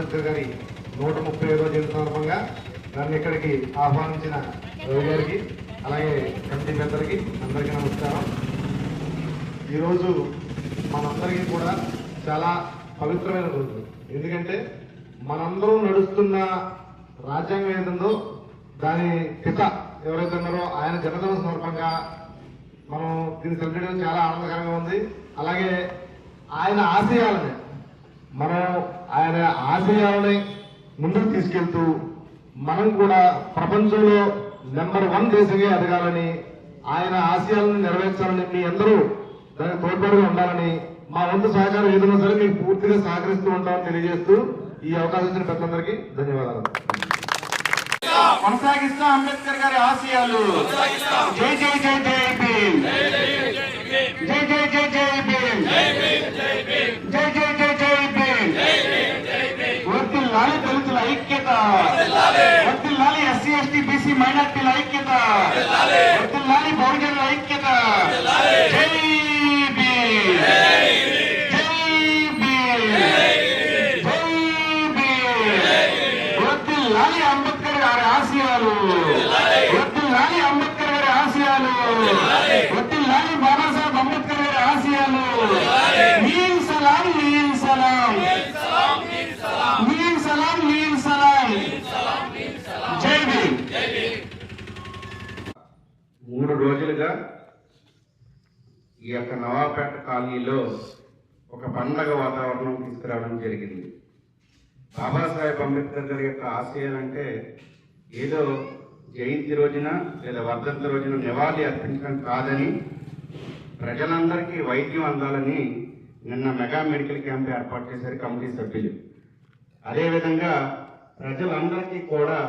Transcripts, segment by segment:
అంబేద్కర్ గారి 135వ జయంతి సందర్భంగా నన్ను ఇక్కడికి ఆహ్వానించిన రవి గారికి అలాగే కమిటీ పెద్దలకి అందరికీ నమస్కారం. ఈరోజు మనందరికీ కూడా చాలా పవిత్రమైన రోజు. ఎందుకంటే మనందరం నడుస్తున్న రాజ్యాంగం ఏదందో దాని పిత ఎవరైతే ఉన్నారో ఆయన జన్మదిన సందర్భంగా మనం దీన్ని సెలబ్రేట్ చేయడం చాలా ఆనందకరంగా ఉంది. అలాగే ఆయన ఆశయాలని ఆయన ఆశయాలని ముందుకు తీసుకెళ్తూ మనం కూడా ప్రపంచంలో నెంబర్ 1 దేశంగా ఎదగాలని, ఆయన ఆశయాలను నెరవేర్చాలని, మీ అందరూ దానికి తోడ్పాటుగా ఉండాలని, మా వంతు సహకారం ఏదైనా సరే మీకు పూర్తిగా సహకరిస్తూ ఉంటామని తెలియజేస్తూ ఈ అవకాశం ఇచ్చిన పెద్దలందరికీ ధన్యవాదాలు. కొనసాగిస్తాం అంబేద్కర్ గారి ఆశయాలు. జై జై జై జై భీమ్, జై జై జై జై భీమ్, జై జై జై జై భీమ్. వర్ధిల్లాలి దళితుల ఐక్యత, వర్ధిల్లాలి ఎస్సీ ఎస్టీ బీసీ మైనార్టీల ఐక్యత, వర్ధిల్లాలి బహుజనుల ఐక్యత. జై భీమ్, జై భీమ్, జై భీమ్. వర్ధిల్లాలి అంబేద్కర్ గారి ఆశయాలు, వర్ధిల్లాలి అంబేద్కర్ గారి ఆశయాలు, వర్ధిల్లాలి బాబాసాహెబ్ అంబేద్కర్ గారి ఆశయాలు. నీల్ సలాం, నీల్ సలాం, నీల్ సలాం, నీల్ సలాం. జై భీమ్. 3 రోజులుగా ఈ యొక్క నవాపేట కాలనీలో ఒక పండగ వాతావరణం తీసుకురావడం జరిగింది. బాబాసాహెబ్ అంబేద్కర్ గారి యొక్క ఆశయాలంటే ఏదో జయంతి రోజున లేదా వర్ధంతి రోజున నివాళి అర్పించడం కాదని, ప్రజలందరికీ వైద్యం అందాలని నిన్న మెగా మెడికల్ క్యాంప్ ఏర్పాటు చేశారు కమిటీ సభ్యులు. అదేవిధంగా ప్రజలందరికీ కూడా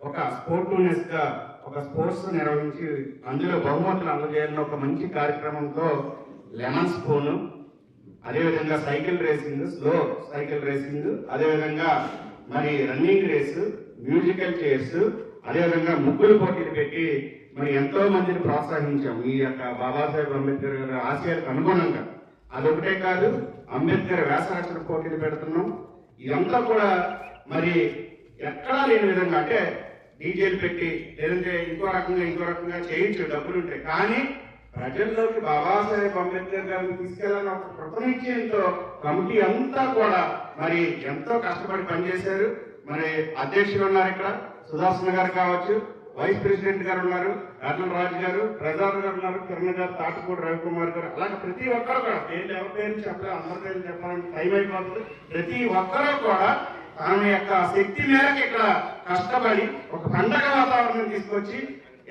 ఒక స్పోర్టివ్నెస్గా ఒక స్పోర్ట్స్ నిర్వహించి అందులో బహుమతులు అందజేయాలని ఒక మంచి కార్యక్రమంతో లెమన్ స్పూను, అదేవిధంగా cycle racing, slow cycle racing, అదేవిధంగా మరి రన్నింగ్ రేసు, మ్యూజికల్ చైర్స్, అదేవిధంగా ముగ్గులు పోటీలు పెట్టి మరి ఎంతో మందిని ప్రోత్సహించాం ఈ యొక్క బాబాసాహెబ్ అంబేద్కర్ గారి ఆశయాలకు అనుగుణంగా. అదొకటే కాదు, అంబేద్కర్ వ్యాసరచన పోటీలు పెడుతున్నాం. ఇదంతా కూడా మరి ఎక్కడా లేని విధంగా, అంటే డీజేలు పెట్టి లేదంటే ఇంకో రకంగా చేయించే డబ్బులు ఉంటాయి, కానీ ప్రజల్లోకి బాబాసాహెబ్ అంబేద్కర్ గారిని తీసుకెళ్లాలని ఒక కృతనిశ్చయంతో కమిటీ అంతా కూడా మరి ఎంతో కష్టపడి పనిచేశారు. మరి అధ్యక్షులు ఉన్నారు, ఇక్కడ సుదర్శన్ గారు కావచ్చు, వైస్ ప్రెసిడెంట్ గారు ఉన్నారు, కర్నల్ రాజు గారు, ప్రసాద్ గారు ఉన్నారు, కిరణ్ గారు, తాటిపూడి రవికుమార్ గారు, అలాగే ప్రతి ఒక్కరు కూడా ఎవరి పేరు చెప్పలేదు, అందరి పేరు చెప్పాలంటే టైం అయిపోతుంది. ప్రతి ఒక్కరూ కూడా తన యొక్క శక్తి మేరకు ఇక్కడ కష్టపడి ఒక పండగ వాతావరణం తీసుకొచ్చి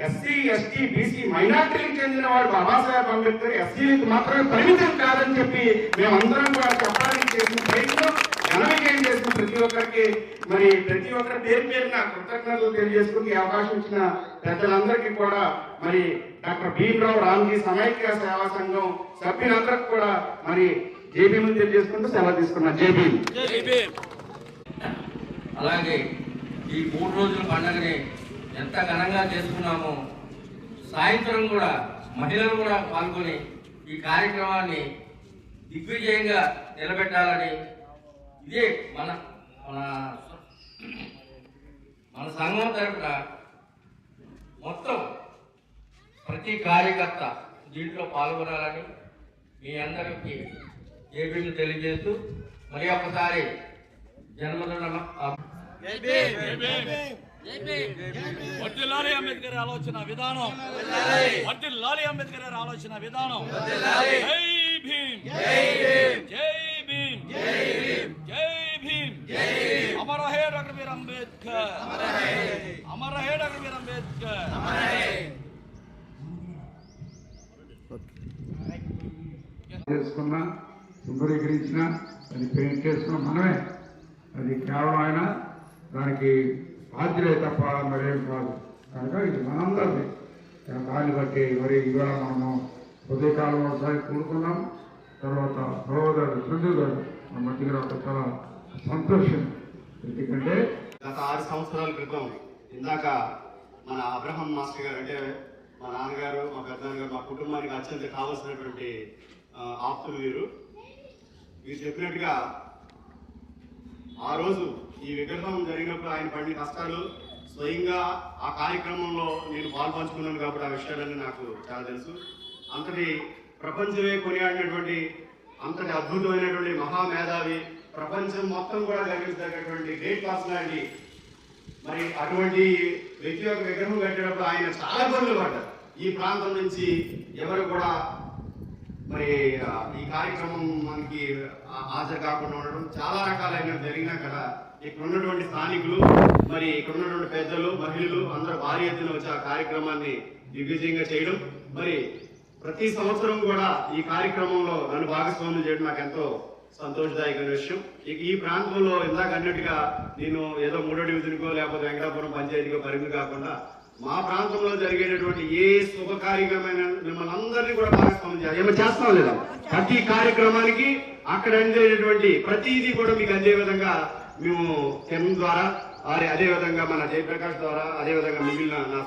ఎస్సీ ఎస్టీ బీసీ మైనార్టీలకు చెందిన వాడు బాబాసాహెబ్ అంబేద్కర్ ఎస్సీలకు మాత్రమే పరిమితం కాదని చెప్పి మేమందరం కూడా చెప్పడానికి చేసిన ప్రయత్నం, ఘనవిజయం చేసిన ప్రతి ఒక్కరికి మరి ప్రతి ఒక్కరి పేరు పేరున కృతజ్ఞతలు తెలియజేసుకుని ఈ అవకాశం ఇచ్చిన పెద్దలందరికీ కూడా మరి డాక్టర్ భీమరావు రామ్జీ సమైక్య సేవా సంఘం సభ్యులందరికీ కూడా మరి జై భీమ్ తెలియజేసుకుంటూ సెలవు తీసుకున్నాను. జై భీమ్. అలాగే ఈ 3 రోజుల పండుగని ఎంత ఘనంగా చేసుకున్నామో, సాయంత్రం కూడా మహిళలు కూడా పాల్గొని ఈ కార్యక్రమాన్ని దిగ్విజయంగా నిలబెట్టాలని, ఇదే మన మన మన సంఘం తరఫున మొత్తం ప్రతి కార్యకర్త దీంట్లో పాల్గొనాలని మీ అందరికీ ఏబీలు తెలియజేస్తూ మరి ఒకసారి జన్మదిన వర్ధిల్లాలి అంబేద్కర్ ఆలోచన విధానం, వర్ధిల్లాలి అంబేద్కర్ ఆలోచన విధానం. జై భీమ్, జై భీమ్, జై భీమ్, జై భీమ్, జై భీమ్, జై భీమ్. అమర హే డాక్టర్ బీఆర్ అంబేద్కర్, అమర హే డాక్టర్ బీఆర్ అంబేద్కర్. చేసుకున్నా, శుభ్రీకరించిన, అది పెయింట్ చేసుకున్న మనమే, అది కేవలం ఆయన దానికి బాధ్యులే తప్ప మరేం కాదు. కనుక ఇది మనందరిది. దాన్ని బట్టి మరి ఇవాళ మనము ఉదయకాలం ఒకసారి కూడుకున్నాం. తర్వాత సహోదరుడు చంద్రు గారు మన మధ్యలో చాలా సంతోషం. ఎందుకంటే గత 6 సంవత్సరాల క్రితం ఇందాక మన అబ్రహం మాస్టర్ గారు, అంటే మా నాన్నగారు, మా పెద్దనాన్నగారు, మా కుటుంబానికి అత్యంత కావాల్సినటువంటి ఆప్తులు వీరు చెప్పినట్టుగా ఆ రోజు ఈ విగ్రహం జరిగినప్పుడు ఆయన పడిన కష్టాలు స్వయంగా ఆ కార్యక్రమంలో నేను పాల్పంచుకున్నాను కాబట్టి ఆ విషయాలన్నీ నాకు చాలా తెలుసు. అంతటి ప్రపంచమే కొనియాడినటువంటి అంతటి అద్భుతమైనటువంటి మహామేధావి, ప్రపంచం మొత్తం కూడా గర్వించదగినటువంటి గ్రేట్ పర్సనాలిటీ. మరి అటువంటి వ్యక్తి యొక్క విగ్రహం కట్టేటప్పుడు ఆయన చాలా ఇబ్బందులు పడ్డారు. ఈ ప్రాంతం నుంచి ఎవరు కూడా మరి ఈ కార్యక్రమం మనకి హాజరు కాకుండా ఉండడం చాలా రకాలైన జరిగినా కదా ఇక్కడ ఉన్నటువంటి స్థానికులు, మరి ఇక్కడ ఉన్నటువంటి పెద్దలు, మహిళలు అందరూ భారీ ఎత్తున వచ్చి ఆ కార్యక్రమాన్ని దిగ్విజయంగా చేయడం, మరి ప్రతి సంవత్సరం కూడా ఈ కార్యక్రమంలో నన్ను భాగస్వామ్యం చేయడం నాకు ఎంతో సంతోషదాయకమైన విషయం. ఇక ఈ ప్రాంతంలో ఇందాక అన్నట్టుగా నేను ఏదో 3వ డివిజన్కో లేకపోతే వెంకటాపురం పంచాయతీకో పరిమితి కాకుండా మా ప్రాంతంలో జరిగేటటువంటి ఏ శుభకార్యమైన మిమ్మల్ని అందరినీ కూడా భాగస్వామ్యం చేయాలి. ఏమో చేస్తాం లేదా ప్రతి కార్యక్రమానికి అక్కడ అందేటటువంటి ప్రతిదీ కూడా మీకు అందే విధంగా మేము కెమ్ ద్వారా అదే విధంగా మన జయప్రకాష్ ద్వారా అదే విధంగా మిగిలిన నా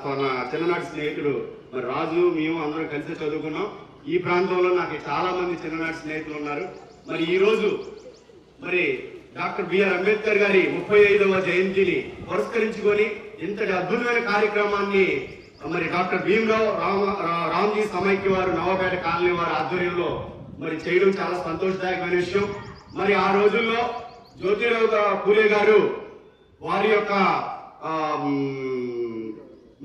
చిన్ననాటి స్నేహితుడు మరి రాజు మేము అందరం కలిసి చదువుకున్నాం. ఈ ప్రాంతంలో నాకు చాలా మంది చిన్ననాటి స్నేహితులు ఉన్నారు. మరి ఈ రోజు మరి డాక్టర్ బిఆర్ అంబేద్కర్ గారి 35వ జయంతిని పురస్కరించుకొని ఇంతటి అద్భుతమైన కార్యక్రమాన్ని మరి డాక్టర్ భీమరావు రామ్జీ సమైక్య వారు నవాపేట కాలనీ వారి ఆధ్వర్యంలో మరి చేయడం చాలా సంతోషదాయకమైన విషయం. మరి ఆ రోజుల్లో జ్యోతిరావు పూలే గారు వారి యొక్క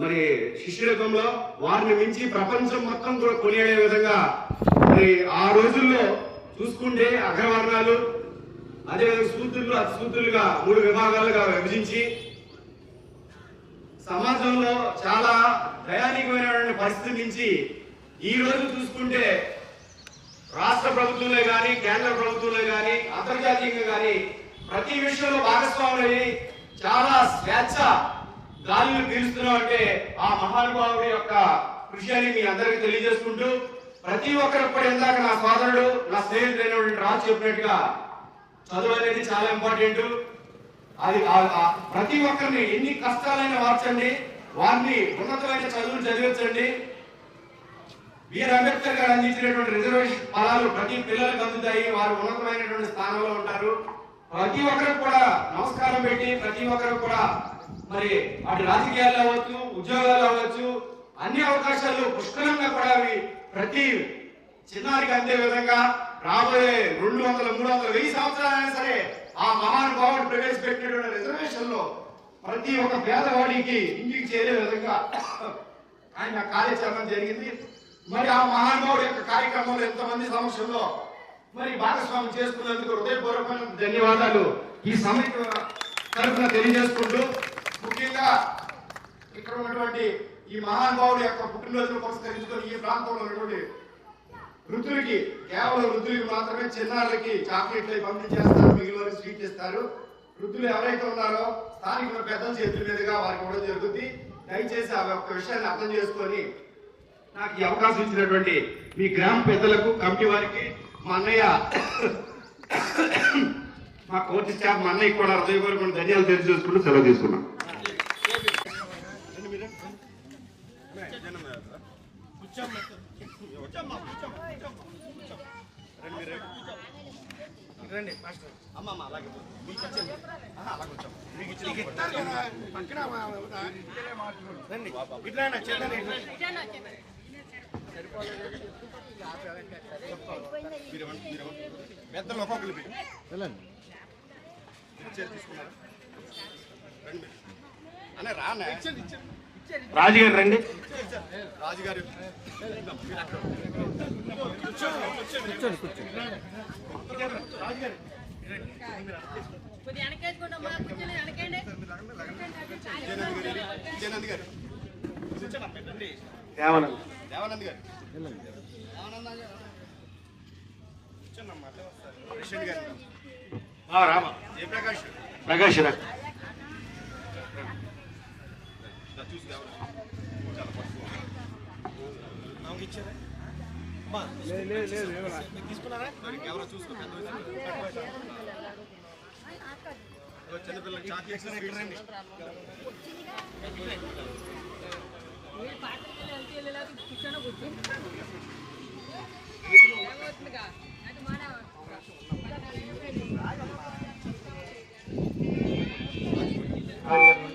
మరి శిష్యురకంలో వారిని మించి ప్రపంచం మొత్తం కూడా కొనియాడే విధంగా మరి ఆ రోజుల్లో చూసుకుంటే అగ్రవర్ణాలు అదేవిధంగా సూత్రులు అతిసూత్రులుగా 3 విభాగాలుగా విభజించి సమాజంలో చాలా దయానీయమైనటువంటి పరిస్థితి నుంచి ఈ రోజు చూసుకుంటే రాష్ట్ర ప్రభుత్వంలో కానీ కేంద్ర ప్రభుత్వంలో కానీ అంతర్జాతీయంగా కానీ ప్రతి విషయంలో భాగస్వాములై చాలా స్వేచ్ఛ గాలిని పీలుస్తున్నాం అంటే ఆ మహానుభావుడి యొక్క కృషి అని మీ అందరికీ తెలియజేసుకుంటూ ప్రతి ఒక్కరికి కూడా ఇందాక నా సోదరుడు నా స్నేహితుడైనటువంటి రాజు చెప్పినట్టుగా చదువు అనేది చాలా ఇంపార్టెంట్. అది ప్రతి ఒక్కరిని ఎన్ని కష్టాలైనా మార్చండి, వారిని ఉన్నతమైన చదువులు చదివించండి. బిఆర్ అంబేద్కర్ గారు అందించినటువంటి రిజర్వేషన్ ఫలాలు ప్రతి పిల్లలకు అందుతాయి, వారు ఉన్నతమైనటువంటి స్థానంలో ఉంటారు. ప్రతి ఒక్కరికి కూడా నమస్కారం పెట్టి ప్రతి ఒక్కరికి కూడా మరి అటు రాజకీయాలు అవ్వచ్చు, ఉద్యోగాలు అవ్వచ్చు, అన్ని అవకాశాలు పుష్కలంగా కూడా అవి ప్రతి చిన్నారికి అందే విధంగా రాబోయే 200, 300, 1000 సంవత్సరాలైనా సరే ఆ మహానుభావుడు ప్రవేశపెట్టినటువంటి రిజర్వేషన్ లో ప్రతి ఒక్క పేదవాడికి ఇంటికి చేరే విధంగా ఆయన కార్యాచరణ జరిగింది. మరి ఆ మహానుభావుడు యొక్క కార్యక్రమంలో ఎంతమంది సమక్షంలో మరి భాగస్వామ్యం చేసుకున్నందుకు హృదయపూర్వకమైన ధన్యవాదాలు ఈ సమయం తరఫున తెలియజేసుకుంటూ, ముఖ్యంగా ఇక్కడ ఉన్నటువంటి ఈ మహానుభావుడు యొక్క పుట్టినరోజును పురస్కరించుకొని ఈ ప్రాంతంలో ఉన్నటువంటి వృద్ధులకి, కేవలం వృద్ధులకి మాత్రమే చిన్నారులకి చాక్లెట్లు పంపించేస్తారు, మిగిలిన స్వీట్ ఇస్తారు. వృద్ధులు ఎవరైతే ఉన్నారో స్థానికుల పెద్దల చేతుల మీదుగా వారికి కూడా జరుగుతుంది. దయచేసి ఆ ఒక్క విషయాన్ని అర్థం చేసుకొని నాకు ఈ అవకాశం ఇచ్చినటువంటి మీ గ్రామ పెద్దలకు, కమిటీ వారికి, మా అన్నయ్య మా కోర్టు స్టాఫ్ మా అన్నయ్యకి కూడా హృదయపూర్వకమైన ధన్యవాదాలు తెలియజేసుకుంటూ సెలవు తీసుకున్నాం. పెద్దలు ఒక్కొక్కరు రాజుగారు రండి. రాజుగారు విజయానంద్ గారు, దేవానంద్ గారు, కృష్ణ గారు, రామ, జయప్రకాష్, ప్రకాష్ రా తీసుకున్నారా? ఎవరో చూసుకున్నా చిన్నపిల్లలకి చాక్లెట్స్ రండి. టైగర్